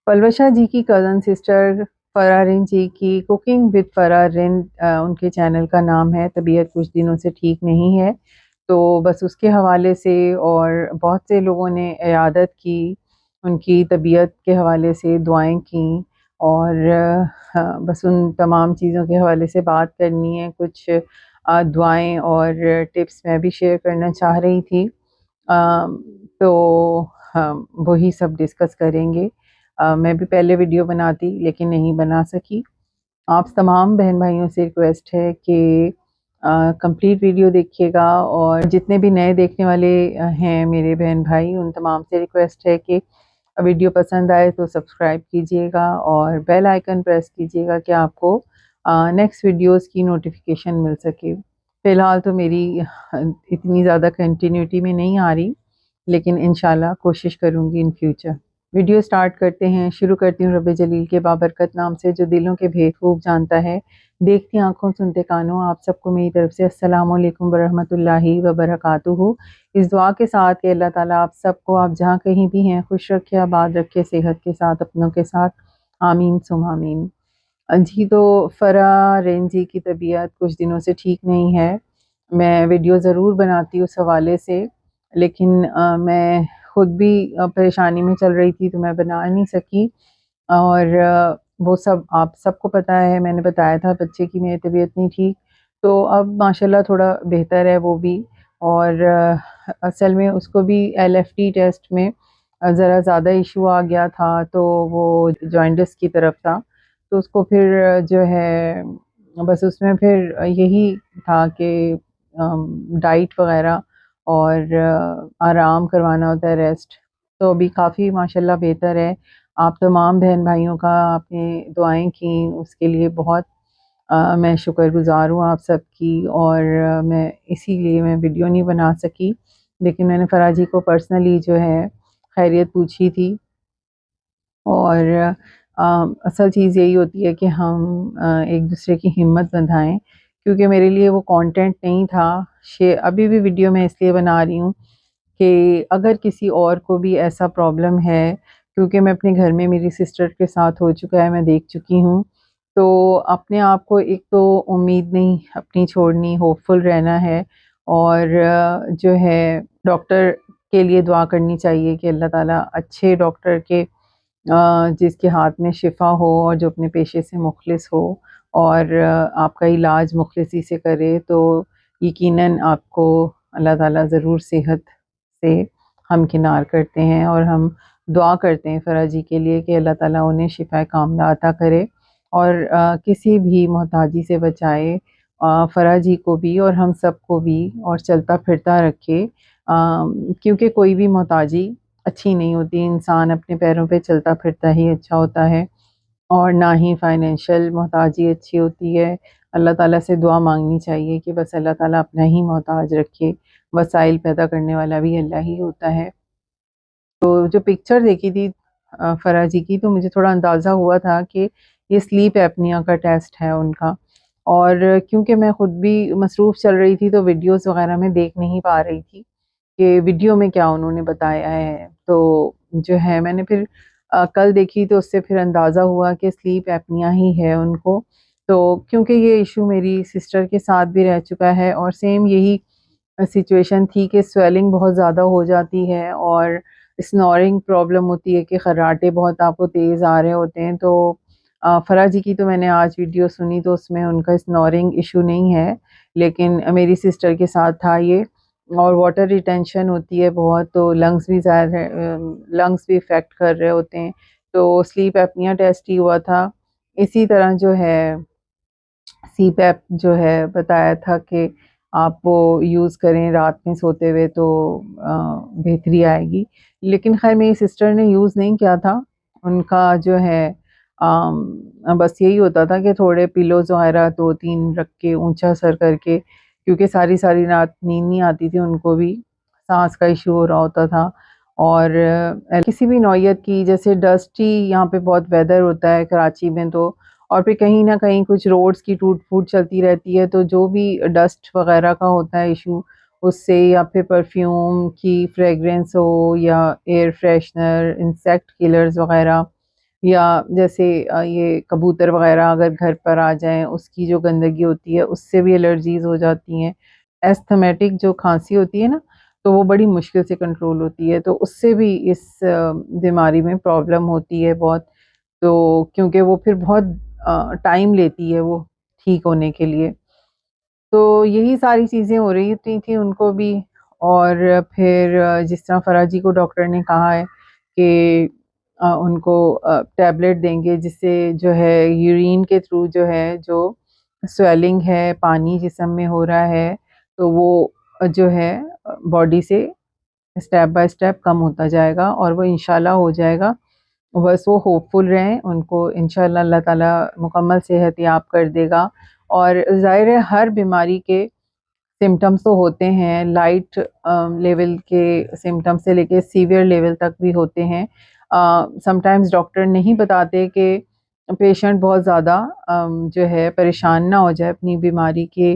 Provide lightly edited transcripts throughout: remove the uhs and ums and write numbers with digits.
پلوشا جی کی cousin sister فرا رین جی کی cooking with فرا رین ان کے چینل کا نام ہے۔ طبیعت کچھ دنوں سے ٹھیک نہیں ہے، تو بس اس کے حوالے سے اور بہت سے لوگوں نے عیادت کی، ان کی طبیعت کے حوالے سے دعائیں کیں، اور بس ان تمام چیزوں کے حوالے سے بات کرنی ہے۔ کچھ دعائیں اور ٹپس میں بھی شیئر کرنا چاہ رہی تھی، تو وہی سب ڈسکس کریں گے۔ میں بھی پہلے ویڈیو بناتی لیکن نہیں بنا سکی۔ آپ تمام بہن بھائیوں سے ریکویسٹ ہے کہ کمپلیٹ ویڈیو دیکھیے گا، اور جتنے بھی نئے دیکھنے والے ہیں میرے بہن بھائی، ان تمام سے ریکویسٹ ہے کہ ویڈیو پسند آئے تو سبسکرائب کیجیے گا اور بیل آئیکن پریس کیجیے گا کہ آپ کو نیکسٹ ویڈیوز کی نوٹیفیکیشن مل سکے۔ فی الحال تو میری اتنی زیادہ کنٹینیوٹی میں نہیں آ رہی، لیکن انشاءاللہ کوشش کروں گی ان فیوچر۔ ویڈیو سٹارٹ کرتے ہیں۔ شروع کرتی ہوں رب جلیل کے بابرکت نام سے جو دلوں کے بھید خوب جانتا ہے۔ دیکھتی آنکھوں سنتے کانوں، آپ سب کو میری طرف سے السلام علیکم ورحمۃ اللہ وبرکاتہ۔ اس دعا کے ساتھ کہ اللہ تعالیٰ آپ سب کو، آپ جہاں کہیں بھی ہیں، خوش رکھے، آباد رکھے، صحت کے ساتھ، اپنوں کے ساتھ، آمین ثم آمین۔ جی، تو فرا رین جی کی طبیعت کچھ دنوں سے ٹھیک نہیں ہے۔ میں ویڈیو ضرور بناتی اس حوالے سے، لیکن میں خود بھی پریشانی میں چل رہی تھی تو میں بنا نہیں سکی، اور وہ سب آپ سب کو پتہ ہے۔ میں نے بتایا تھا بچے کی میری طبیعت نہیں ٹھیک، تو اب ماشاءاللہ تھوڑا بہتر ہے وہ بھی، اور اصل میں اس کو بھی LFT ٹیسٹ میں ذرا زیادہ ایشو آ گیا تھا، تو وہ جوائنٹس کی طرف تھا، تو اس کو پھر جو ہے بس اس میں پھر یہی تھا کہ ڈائٹ وغیرہ اور آرام کروانا ہوتا ہے، ریسٹ۔ تو ابھی کافی ماشاءاللہ بہتر ہے۔ آپ تمام بہن بھائیوں کا آپ نے دعائیں کیں، اس کے لیے بہت میں شکر گزار ہوں آپ سب کی، اور میں اسی لیے میں ویڈیو نہیں بنا سکی، لیکن میں نے فرا جی کو پرسنلی جو ہے خیریت پوچھی تھی، اور اصل چیز یہی ہوتی ہے کہ ہم ایک دوسرے کی ہمت بندھائیں، کیونکہ میرے لیے وہ کانٹینٹ نہیں تھا۔ ابھی بھی ویڈیو میں اس لیے بنا رہی ہوں کہ اگر کسی اور کو بھی ایسا پرابلم ہے، کیونکہ میں اپنے گھر میں میری سسٹر کے ساتھ ہو چکا ہے، میں دیکھ چکی ہوں، تو اپنے آپ کو ایک تو امید نہیں اپنی چھوڑنی، ہوپ فل رہنا ہے، اور جو ہے ڈاکٹر کے لیے دعا کرنی چاہیے کہ اللہ تعالیٰ اچھے ڈاکٹر کے جس کے ہاتھ میں شفا ہو اور جو اپنے پیشے سے مخلص ہو، اور آپ کا علاج مخلصی سے کرے، تو یقیناً آپ کو اللہ تعالیٰ ضرور صحت سے ہمکنار کرتے ہیں، اور ہم دعا کرتے ہیں فرا جی کے لیے کہ اللہ تعالیٰ انہیں شفا کاملہ عطا کرے، اور کسی بھی محتاجی سے بچائے، فرا جی کو بھی اور ہم سب کو بھی، اور چلتا پھرتا رکھے، کیونکہ کوئی بھی محتاجی اچھی نہیں ہوتی۔ انسان اپنے پیروں پہ چلتا پھرتا ہی اچھا ہوتا ہے، اور نہ ہی فائنینشیل محتاجی اچھی ہوتی ہے۔ اللہ تعالیٰ سے دعا مانگنی چاہیے کہ بس اللہ تعالیٰ اپنا ہی محتاج رکھے، وسائل پیدا کرنے والا بھی اللہ ہی ہوتا ہے۔ تو جو پکچر دیکھی تھی فرا جی کی، تو مجھے تھوڑا اندازہ ہوا تھا کہ یہ سلیپ ایپنیا کا ٹیسٹ ہے ان کا، اور کیونکہ میں خود بھی مصروف چل رہی تھی تو ویڈیوز وغیرہ میں دیکھ نہیں پا رہی تھی کہ ویڈیو میں کیا انہوں نے بتایا ہے، تو جو ہے میں نے پھر کل دیکھی تو اس سے پھر اندازہ ہوا کہ سلیپ ایپنیا ہی ہے ان کو، تو کیونکہ یہ ایشو میری سسٹر کے ساتھ بھی رہ چکا ہے، اور سیم یہی سچویشن تھی کہ سویلنگ بہت زیادہ ہو جاتی ہے، اور اسنورنگ پرابلم ہوتی ہے کہ خراٹے بہت آپ کو تیز آ رہے ہوتے ہیں۔ تو فرا جی کی تو میں نے آج ویڈیو سنی تو اس میں ان کا اسنورنگ ایشو نہیں ہے، لیکن میری سسٹر کے ساتھ تھا یہ، اور واٹر ریٹینشن ہوتی ہے بہت، تو لنگس بھی لنگس بھی افیکٹ کر رہے ہوتے ہیں، تو سلیپ ایپنیا ٹیسٹ ہی ہوا تھا۔ اسی طرح جو ہے سی پیپ جو ہے بتایا تھا کہ آپ وہ یوز کریں رات میں سوتے ہوئے تو بہتری آئے گی، لیکن خیر میری سسٹر نے یوز نہیں کیا تھا، ان کا جو ہے بس یہی ہوتا تھا کہ تھوڑے پیلوز وغیرہ 2-3 رکھ کے اونچا سر کر کے، کیونکہ ساری ساری رات نیند نہیں آتی تھی، ان کو بھی سانس کا ایشو ہو رہا ہوتا تھا، اور کسی بھی نوعیت کی، جیسے ڈسٹی یہاں پہ بہت ویدر ہوتا ہے کراچی میں، تو اور پھر کہیں نہ کہیں کچھ روڈز کی ٹوٹ پھوٹ چلتی رہتی ہے، تو جو بھی ڈسٹ وغیرہ کا ہوتا ہے ایشو اس سے، یا پھر پرفیوم کی فریگرنس ہو، یا ایئر فریشنر، انسیکٹ کلرز وغیرہ، یا جیسے یہ کبوتر وغیرہ اگر گھر پر آ جائیں اس کی جو گندگی ہوتی ہے اس سے بھی الرجیز ہو جاتی ہیں. ایستھمیٹک جو کھانسی ہوتی ہے نا تو وہ بڑی مشکل سے کنٹرول ہوتی ہے، تو اس سے بھی اس بیماری میں پرابلم ہوتی ہے بہت. تو کیونکہ وہ پھر بہت ٹائم لیتی ہے وہ ٹھیک ہونے کے لیے. تو یہی ساری چیزیں ہو رہی تھیں ان کو بھی. اور پھر جس طرح فرح جی کو ڈاکٹر نے کہا ہے کہ ان کو ٹیبلٹ دیں گے جس سے جو ہے یورین کے تھرو جو ہے جو سویلنگ ہے پانی جسم میں ہو رہا ہے تو وہ جو ہے باڈی سے اسٹیپ بائی اسٹیپ کم ہوتا جائے گا اور وہ انشاءاللہ ہو جائے گا. بس وہ ہوپ فل رہیں، ان کو انشاءاللہ اللہ تعالیٰ مکمل صحت یاب کر دے گا. اور ظاہر ہے ہر بیماری کے سمٹمز تو ہوتے ہیں، لائٹ لیول کے سمٹم سے لے کے سیویئر لیول تک بھی ہوتے ہیں. سم ٹائمز ڈاکٹر نہیں بتاتے کہ پیشنٹ بہت زیادہ جو ہے پریشان نہ ہو جائے اپنی بیماری کے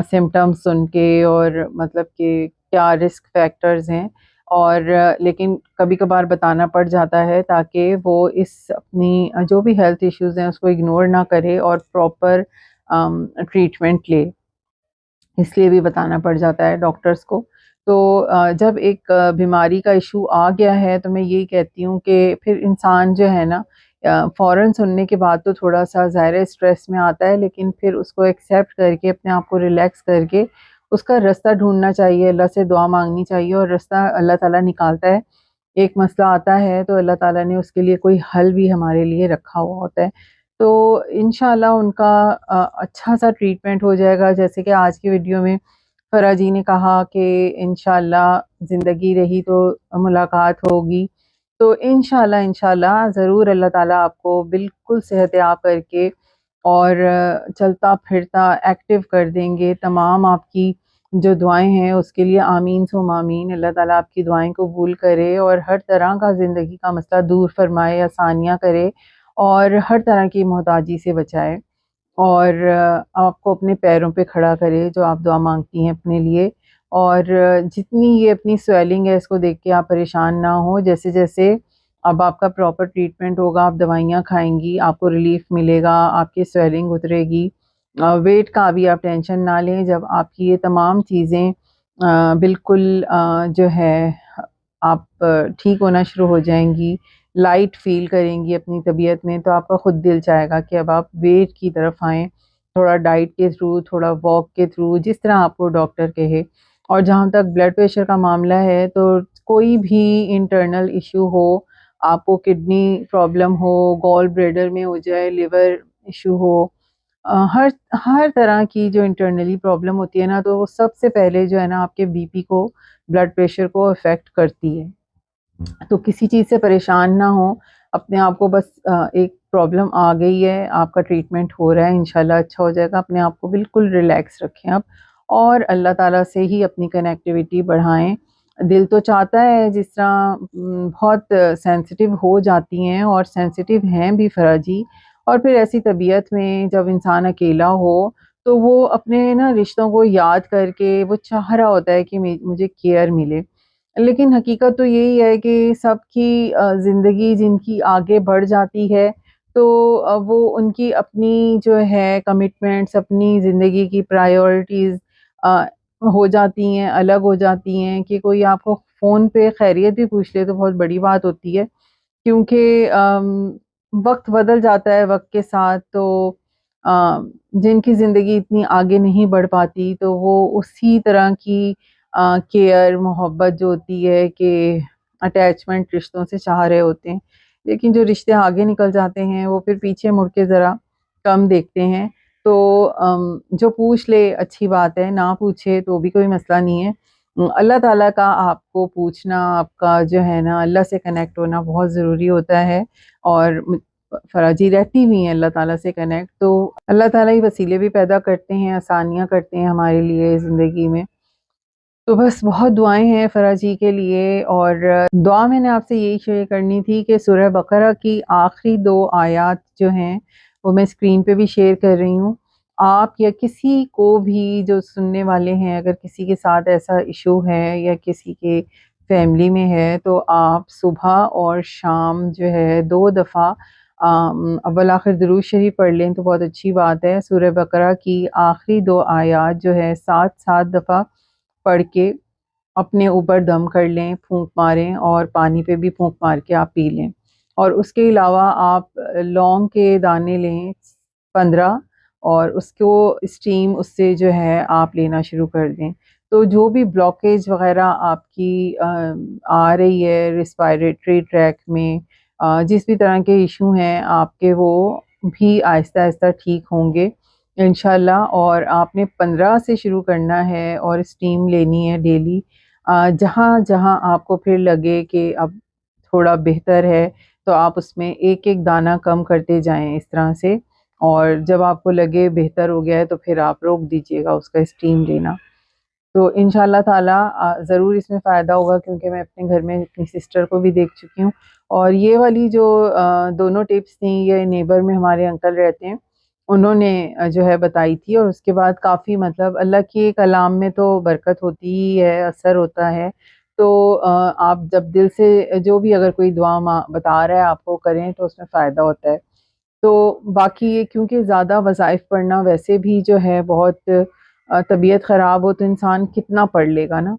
سمٹمز سن کے، اور مطلب کہ کیا رسک فیکٹرز ہیں. اور لیکن کبھی کبھار بتانا پڑ جاتا ہے تاکہ وہ اس اپنی جو بھی ہیلتھ ایشوز ہیں اس کو اگنور نہ کرے اور پراپر ٹریٹمنٹ لے، اس لیے بھی بتانا پڑ جاتا ہے ڈاکٹرز کو. تو جب ایک بیماری کا ایشو آ گیا ہے تو میں یہی کہتی ہوں کہ پھر انسان جو ہے نا فوراً سننے کے بعد تو تھوڑا سا ظاہر اسٹریس میں آتا ہے، لیکن پھر اس کو ایکسیپٹ کر کے اپنے آپ کو ریلیکس کر کے اس کا رستہ ڈھونڈنا چاہیے، اللہ سے دعا مانگنی چاہیے اور رستہ اللہ تعالیٰ نکالتا ہے. ایک مسئلہ آتا ہے تو اللہ تعالیٰ نے اس کے لیے کوئی حل بھی ہمارے لیے رکھا ہوا ہوتا ہے. تو انشاءاللہ ان کا اچھا سا ٹریٹمنٹ ہو جائے گا. جیسے کہ آج کی ویڈیو میں فرح جی نے کہا کہ انشاءاللہ زندگی رہی تو ملاقات ہوگی. تو انشاءاللہ ضرور اللہ تعالیٰ آپ کو بالکل صحت یاب کر کے اور چلتا پھرتا ایکٹیو کر دیں گے. تمام آپ کی جو دعائیں ہیں اس کے لیے آمین ثم آمین. اللہ تعالیٰ آپ کی دعائیں قبول کرے اور ہر طرح کا زندگی کا مسئلہ دور فرمائے، آسانیاں کرے اور ہر طرح کی محتاجی سے بچائے اور آپ کو اپنے پیروں پہ کھڑا کرے جو آپ دعا مانگتی ہیں اپنے لیے. اور جتنی یہ اپنی سویلنگ ہے اس کو دیکھ کے آپ پریشان نہ ہو. جیسے جیسے اب آپ کا پراپر ٹریٹمنٹ ہوگا، آپ دوائیاں کھائیں گی، آپ کو ریلیف ملے گا، آپ کی سویلنگ اترے گی. ویٹ کا بھی آپ ٹینشن نہ لیں. جب آپ کی یہ تمام چیزیں بالکل جو ہے آپ ٹھیک ہونا شروع ہو جائیں گی، لائٹ فیل کریں گی اپنی طبیعت میں، تو آپ کا خود دل چاہے گا کہ اب آپ ویٹ کی طرف آئیں، تھوڑا ڈائٹ کے تھرو، تھوڑا واک کے تھرو، جس طرح آپ کو ڈاکٹر کہے. اور جہاں تک بلڈ پریشر کا معاملہ ہے تو کوئی بھی انٹرنل ایشو ہو، آپ کو کڈنی پرابلم ہو، گال بلیڈر میں ہو جائے، لیور ایشو ہو، ہر طرح کی جو انٹرنلی پرابلم ہوتی ہے نا تو وہ سب سے پہلے جو ہے نا آپ کے بی پی کو، بلڈ پریشر کو افیکٹ کرتی ہے. تو کسی چیز سے پریشان نہ ہو، اپنے آپ کو بس ایک پرابلم آ گئی ہے، آپ کا ٹریٹمنٹ ہو رہا ہے، انشاءاللہ اچھا ہو جائے گا. اپنے آپ کو بالکل ریلیکس رکھیں آپ اور اللہ تعالیٰ سے ہی اپنی کنیکٹیویٹی بڑھائیں. دل تو چاہتا ہے جس طرح بہت سینسٹیو ہو جاتی ہیں اور سینسٹیو ہیں بھی فرح جی. اور پھر ایسی طبیعت میں جب انسان اکیلا ہو تو وہ اپنے نا رشتوں کو یاد کر کے وہ چاہ رہا ہوتا ہے کہ مجھے کیئر ملے. لیکن حقیقت تو یہی ہے کہ سب کی زندگی جن کی آگے بڑھ جاتی ہے تو وہ ان کی اپنی جو ہے کمٹمنٹس، اپنی زندگی کی پرائیورٹیز ہو جاتی ہیں، الگ ہو جاتی ہیں. کہ کوئی آپ کو فون پہ خیریت بھی پوچھ لے تو بہت بڑی بات ہوتی ہے، کیونکہ وقت بدل جاتا ہے وقت کے ساتھ. تو جن کی زندگی اتنی آگے نہیں بڑھ پاتی تو وہ اسی طرح کی کیئر، محبت جو ہوتی ہے کہ اٹیچمنٹ رشتوں سے چاہ رہے ہوتے ہیں. لیکن جو رشتے آگے نکل جاتے ہیں وہ پھر پیچھے مڑ کے ذرا کم دیکھتے ہیں. تو جو پوچھ لے اچھی بات ہے، نہ پوچھے تو بھی کوئی مسئلہ نہیں ہے. اللہ تعالیٰ کا آپ کو پوچھنا، آپ کا جو ہے نا اللہ سے کنیکٹ ہونا بہت ضروری ہوتا ہے. اور فرح جی رہتی بھی ہیں اللہ تعالیٰ سے کنیکٹ. تو اللہ تعالیٰ ہی وسیلے بھی پیدا کرتے ہیں، آسانیاں کرتے ہیں ہمارے لیے زندگی میں. تو بس بہت دعائیں ہیں فرح جی کے لیے. اور دعا میں نے آپ سے یہی شیئر کرنی تھی کہ سورہ بقرہ کی آخری 2 آیات جو ہیں وہ میں اسکرین پہ بھی شیئر کر رہی ہوں. آپ یا کسی کو بھی جو سننے والے ہیں اگر کسی کے ساتھ ایسا ایشو ہے یا کسی کے فیملی میں ہے تو آپ صبح اور شام جو ہے 2 دفعہ اول آخر درود شریف پڑھ لیں تو بہت اچھی بات ہے۔ سورہ بقرہ کی آخری 2 آیات جو ہے 7 دفعہ پڑھ کے اپنے اوپر دم کر لیں، پھونک ماریں، اور پانی پہ بھی پھونک مار کے آپ پی لیں۔ اور اس کے علاوہ آپ لونگ کے دانے لیں 15، اور اس کو اسٹیم اس سے جو ہے آپ لینا شروع کر دیں۔ تو جو بھی بلاکیج وغیرہ آپ کی آ رہی ہے ریسپائریٹری ٹریک میں، جس بھی طرح کے ایشو ہیں آپ کے، وہ بھی آہستہ آہستہ ٹھیک ہوں گے انشاءاللہ۔ اور آپ نے 15 سے شروع کرنا ہے اور اسٹیم لینی ہے ڈیلی۔ جہاں جہاں آپ کو پھر لگے کہ اب تھوڑا بہتر ہے تو آپ اس میں ایک ایک دانہ کم کرتے جائیں اس طرح سے، اور جب آپ کو لگے بہتر ہو گیا ہے تو پھر آپ روک دیجیے گا اس کا اسٹیم لینا۔ تو انشاءاللہ تعالیٰ ضرور اس میں فائدہ ہوگا، کیونکہ میں اپنے گھر میں اپنی سسٹر کو بھی دیکھ چکی ہوں۔ اور یہ والی جو دونوں ٹپس تھیں، یہ نیبر میں ہمارے انکل رہتے ہیں، انہوں نے جو ہے بتائی تھی، اور اس کے بعد کافی مطلب اللہ کی کلام میں تو برکت ہوتی ہی ہے، اثر ہوتا ہے۔ تو آپ جب دل سے جو بھی اگر کوئی دعا بتا رہا ہے آپ کو کریں تو اس میں فائدہ ہوتا ہے۔ تو باقی یہ کیونکہ زیادہ وظائف پڑھنا ویسے بھی جو ہے بہت طبیعت خراب ہو تو انسان کتنا پڑھ لے گا نا۔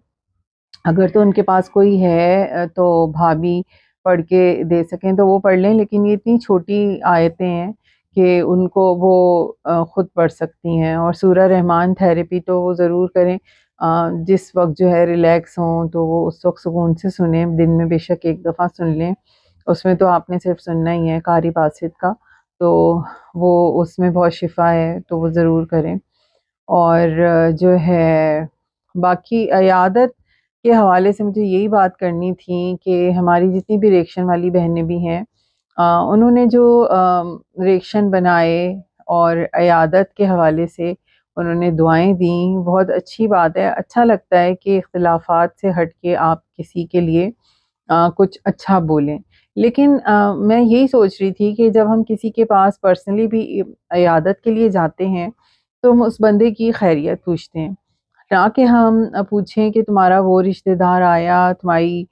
اگر تو ان کے پاس کوئی ہے تو بھابھی پڑھ کے دے سکیں تو وہ پڑھ لیں، لیکن یہ اتنی چھوٹی آیتیں ہیں کہ ان کو وہ خود پڑھ سکتی ہیں۔ اور سورہ رحمان تھیراپی تو وہ ضرور کریں، جس وقت جو ہے ریلیکس ہوں تو وہ اس وقت سکون سے سنیں، دن میں بے شک 1 دفعہ سن لیں، اس میں تو آپ نے صرف سننا ہی ہے قاری باسط کا، تو وہ اس میں بہت شفا ہے، تو وہ ضرور کریں۔ اور جو ہے باقی عیادت کے حوالے سے مجھے یہی بات کرنی تھی کہ ہماری جتنی بھی ریکشن والی بہنیں بھی ہیں، انہوں نے جو ریکشن بنائے اور عیادت کے حوالے سے انہوں نے دعائیں دیں، بہت اچھی بات ہے۔ اچھا لگتا ہے کہ اختلافات سے ہٹ کے آپ کسی کے لیے کچھ اچھا بولیں۔ لیکن میں یہی سوچ رہی تھی کہ جب ہم کسی کے پاس پرسنلی بھی عیادت کے لیے جاتے ہیں تو ہم اس بندے کی خیریت پوچھتے ہیں، نہ کہ ہم پوچھیں کہ تمہارا وہ رشتہ دار آیا، تمہاری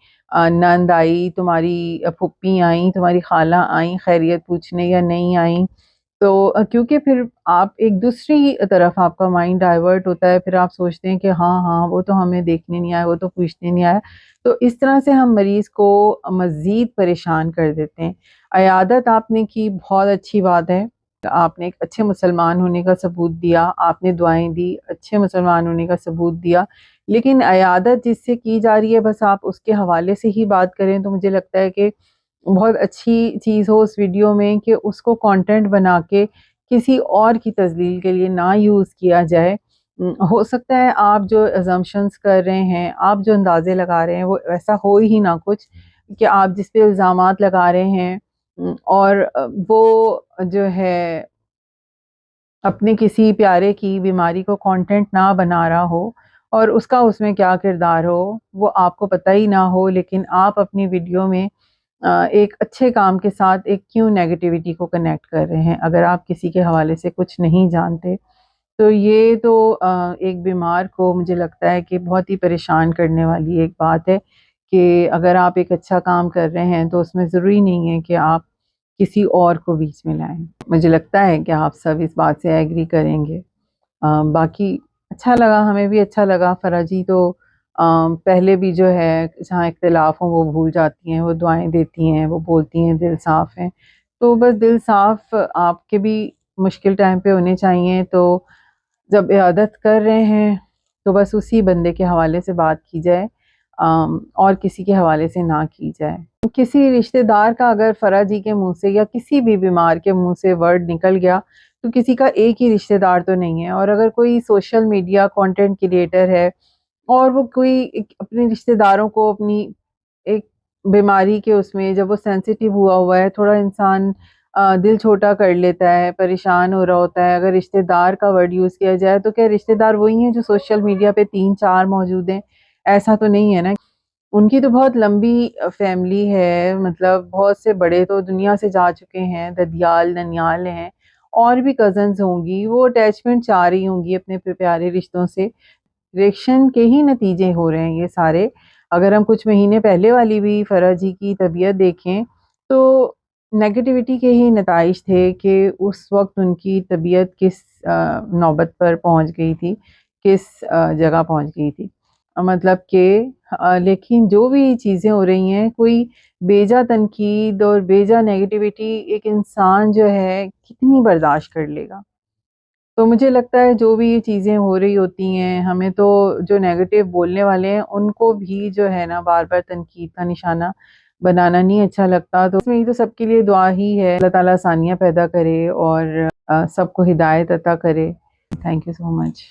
نند آئی، تمہاری پھپھی آئیں، تمہاری خالہ آئیں خیریت پوچھنے یا نہیں آئیں۔ تو کیونکہ پھر آپ ایک دوسری طرف آپ کا مائنڈ ڈائیورٹ ہوتا ہے، پھر آپ سوچتے ہیں کہ ہاں ہاں وہ تو ہمیں دیکھنے نہیں آیا، وہ تو پوچھنے نہیں آیا، تو اس طرح سے ہم مریض کو مزید پریشان کر دیتے ہیں۔ عیادت آپ نے کی، بہت اچھی بات ہے، آپ نے ایک اچھے مسلمان ہونے کا ثبوت دیا، آپ نے دعائیں دی، اچھے مسلمان ہونے کا ثبوت دیا۔ لیکن عیادت جس سے کی جا رہی ہے بس آپ اس کے حوالے سے ہی بات کریں تو مجھے لگتا ہے کہ بہت اچھی چیز ہو اس ویڈیو میں کہ اس کو کانٹینٹ بنا کے کسی اور کی تذلیل کے لیے نہ یوز کیا جائے۔ ہو سکتا ہے آپ جو assumptions کر رہے ہیں، آپ جو اندازے لگا رہے ہیں، وہ ایسا ہو ہی نہ کچھ، کہ آپ جس پہ الزامات لگا رہے ہیں اور وہ جو ہے اپنے کسی پیارے کی بیماری کو کانٹینٹ نہ بنا رہا ہو، اور اس کا اس میں کیا کردار ہو وہ آپ کو پتہ ہی نہ ہو، لیکن آپ اپنی ویڈیو میں ایک اچھے کام کے ساتھ ایک کیوں نیگیٹیوٹی کو کنیکٹ کر رہے ہیں، اگر آپ کسی کے حوالے سے کچھ نہیں جانتے تو یہ تو ایک بیمار کو مجھے لگتا ہے کہ بہت ہی پریشان کرنے والی ایک بات ہے کہ اگر آپ ایک اچھا کام کر رہے ہیں تو اس میں ضروری نہیں ہے کہ آپ کسی اور کو بیچ میں لائیں۔ مجھے لگتا ہے کہ آپ سب اس بات سے ایگری کریں گے۔ باقی اچھا لگا، ہمیں بھی اچھا لگا۔ فرح جی تو پہلے بھی جو ہے جہاں اختلاف ہوں وہ بھول جاتی ہیں، وہ دعائیں دیتی ہیں، وہ بولتی ہیں دل صاف ہیں، تو بس دل صاف آپ کے بھی مشکل ٹائم پہ ہونے چاہیے۔ تو جب عیادت کر رہے ہیں تو بس اسی بندے کے حوالے سے بات کی جائے، اور کسی کے حوالے سے نہ کی جائے۔ کسی رشتہ دار کا اگر فرح جی کے منہ سے یا کسی بھی بیمار کے منہ سے ورڈ نکل گیا تو کسی کا ایک ہی رشتہ دار تو نہیں ہے، اور اگر کوئی سوشل میڈیا کنٹینٹ کریٹر ہے اور وہ کوئی اپنے رشتہ داروں کو اپنی ایک بیماری کے اس میں جب وہ سینسیٹیو ہوا ہے، تھوڑا انسان دل چھوٹا کر لیتا ہے، پریشان ہو رہا ہوتا ہے۔ اگر رشتہ دار کا ورڈ یوز کیا جائے تو کیا رشتہ دار وہی ہیں جو سوشل میڈیا پہ 3 4 موجود ہیں؟ ایسا تو نہیں ہے نا۔ ان کی تو بہت لمبی فیملی ہے، مطلب بہت سے بڑے تو دنیا سے جا چکے ہیں، ددیال ننیال ہیں، اور بھی کزنز ہوں گی، وہ اٹیچمنٹ چاہ رہی ہوں گی اپنے پیارے رشتوں سے۔ ریئیکشن کے ہی نتیجے ہو رہے ہیں یہ سارے۔ اگر ہم کچھ مہینے پہلے والی بھی فرح جی کی طبیعت دیکھیں تو نیگیٹیوٹی کے ہی نتائج تھے کہ اس وقت ان کی طبیعت کس نوبت پر پہنچ گئی تھی، کس جگہ پہنچ گئی تھی، مطلب کہ لیکن جو بھی چیزیں ہو رہی ہیں، کوئی بیجا تنقید اور بیجا نیگیٹیوٹی ایک انسان جو ہے کتنی برداشت کر لے گا. تو مجھے لگتا ہے جو بھی یہ چیزیں ہو رہی ہوتی ہیں، ہمیں تو جو نیگیٹو بولنے والے ہیں ان کو بھی جو ہے نا بار بار تنقید کا نشانہ بنانا نہیں اچھا لگتا. تو اس میں تو سب کے لیے دعا ہی ہے، اللہ تعالیٰ آسانیاں پیدا کرے اور سب کو ہدایت عطا کرے. Thank you so much.